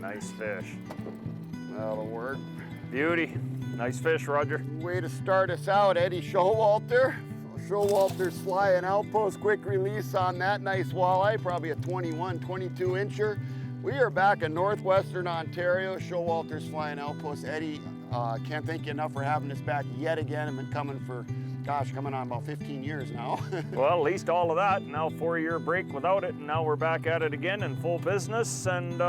Nice fish. That'll work. Beauty. Nice fish, Roger. Way to start us out, Eddie Showalter. Showalter's flying Outpost, quick release on that nice walleye, probably a 21, 22 incher. We are back in northwestern Ontario. Showalter's flying Outpost. Eddie, can't thank you enough for having us back yet again. I've been coming for, gosh, coming on about 15 years now. Well, at least all of that. Now 4-year break without it, and now we're back at it again in full business, and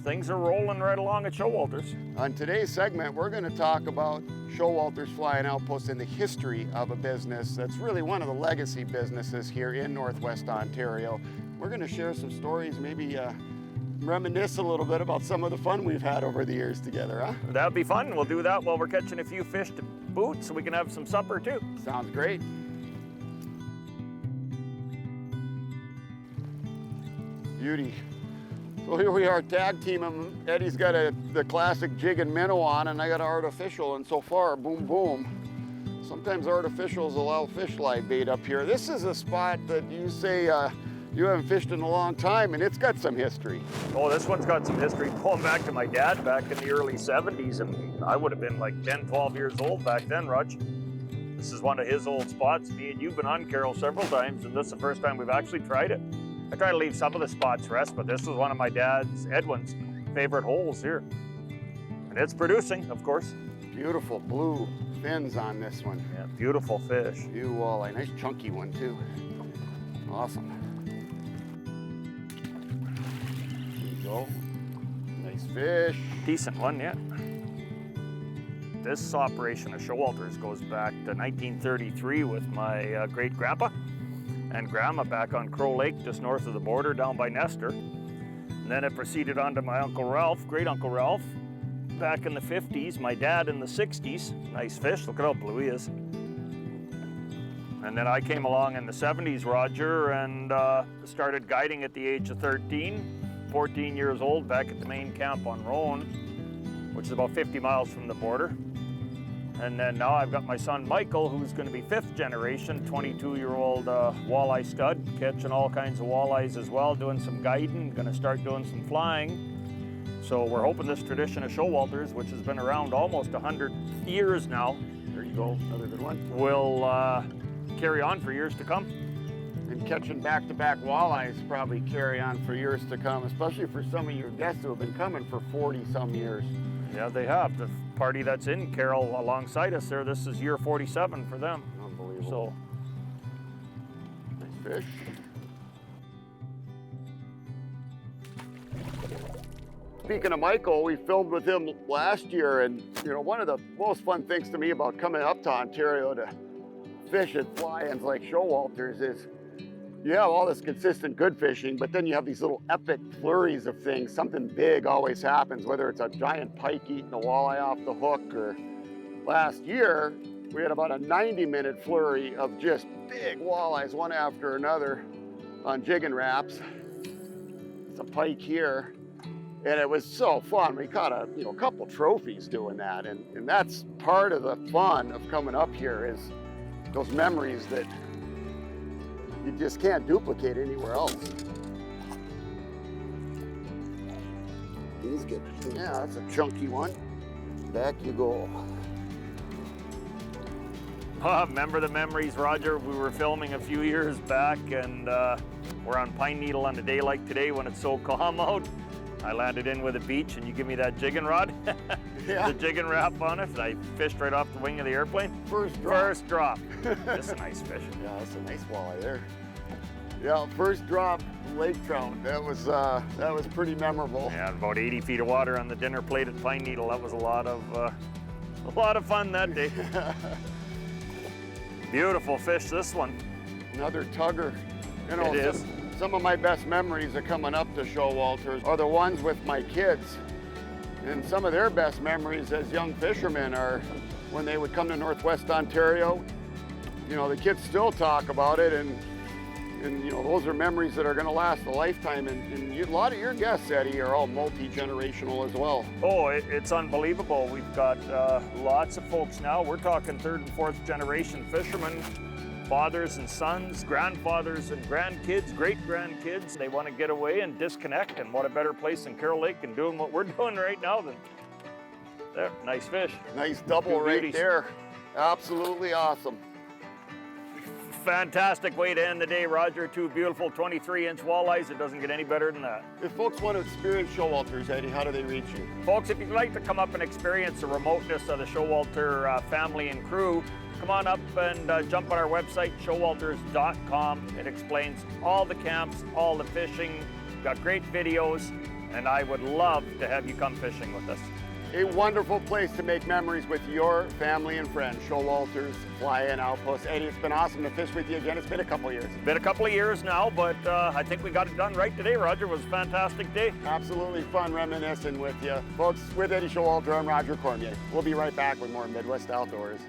things are rolling right along at Showalter's. On today's segment, we're going to talk about Showalter's Flying Outpost and the history of a business that's really one of the legacy businesses here in Northwest Ontario. We're going to share some stories, maybe reminisce a little bit about some of the fun we've had over the years together, huh? That'd be fun. We'll do that while we're catching a few fish to boot so we can have some supper too. Sounds great. Beauty. So here we are tag teaming. Eddie's got the classic jig and minnow on, and I got an artificial, and so far, boom, boom. Sometimes artificials allow fish live bait up here. This is a spot that you say you haven't fished in a long time, and it's got some history. Oh, this one's got some history going back to my dad back in the early 70s, and I would have been like 10, 12 years old back then, Rog. This is one of his old spots. Me and you've been on Carroll several times, and this is the first time we've actually tried it. I try to leave some of the spots rest, but this was one of my dad's, Edwin's, favorite holes here. And it's producing, of course. Beautiful blue fins on this one. Yeah, beautiful fish. New walleye, nice chunky one too. Awesome. There you go. Nice fish. Decent one, yeah. This operation of Showalter's goes back to 1933 with my great-grandpa and grandma back on Carroll Lake, just north of the border, down by Nestor. And then it proceeded on to my Uncle Ralph, great-uncle Ralph, back in the 50s, my dad in the 60s. Nice fish, look at how blue he is. And then I came along in the 70s, Roger, and started guiding at the age of 13, 14 years old, back at the main camp on Roan, which is about 50 miles from the border. And then now I've got my son Michael, who's going to be 5th generation, 22-year-old walleye stud, catching all kinds of walleyes as well, doing some guiding, going to start doing some flying. So we're hoping this tradition of Showalter's, which has been around almost 100 years now, There you go, another good one. will carry on for years to come. And catching back-to-back walleyes probably carry on for years to come, especially for some of your guests who have been coming for 40-some years. Yeah, they have. The party that's in Carroll alongside us there, this is year 47 for them. Unbelievable. So, nice fish. Speaking of Michael, we filmed with him last year, and you know, one of the most fun things to me about coming up to Ontario to fish at fly-ins like Showalter's is you have all this consistent good fishing, but then you have these little epic flurries of things. Something big always happens, whether it's a giant pike eating a walleye off the hook, or last year we had about a 90-minute flurry of just big walleyes, one after another, on jigging wraps. It's a pike here, and it was so fun. We caught a couple trophies doing that, and that's part of the fun of coming up here, is those memories that you just can't duplicate anywhere else. He's good. Yeah, that's a chunky one. Back you go. remember the memories, Roger? We were filming a few years back, and we're on Pine Needle on a day like today when it's so calm out. I landed in with a beach, and you give me that jigging rod, Yeah. the jigging wrap on it, and I fished right off the wing of the airplane. First drop. First drop. That's a nice fish. Yeah, that's a nice walleye there. Yeah, first drop lake trout. That was pretty memorable. Yeah, about 80 feet of water on the dinner plate at Pine Needle. That was a lot of fun that day. Beautiful fish, this one. Another tugger. You know, It is. Some of my best memories of coming up to Showalter's are the ones with my kids. And some of their best memories as young fishermen are when they would come to Northwest Ontario. You know, the kids still talk about it, and you know, those are memories that are going to last a lifetime. And a lot of your guests, Eddie, are all multi-generational as well. Oh, it's unbelievable. We've got lots of folks now. We're talking 3rd and 4th generation fishermen fathers and sons, grandfathers and grandkids, great-grandkids. They want to get away and disconnect, and what a better place than Carroll Lake and doing what we're doing right now than there. Nice fish. Nice double Two right beauties. there. Absolutely awesome. Fantastic way to end the day, Roger. Two beautiful 23-inch walleyes. It doesn't get any better than that. If folks want to experience Showalters, Eddie, how do they reach you? Folks, if you'd like to come up and experience the remoteness of the Showalter family and crew, come on up and jump on our website, showalters.com. It explains all the camps, all the fishing. We've got great videos, and I would love to have you come fishing with us. A wonderful place to make memories with your family and friends. Showalters, Fly-In, Outposts. Eddie, it's been awesome to fish with you again. It's been a couple of years. Been a couple of years now, but I think we got it done right today, Roger. It was a fantastic day. Absolutely fun reminiscing with you. Folks, with Eddie Showalter, I'm Roger Cormier. We'll be right back with more Midwest Outdoors.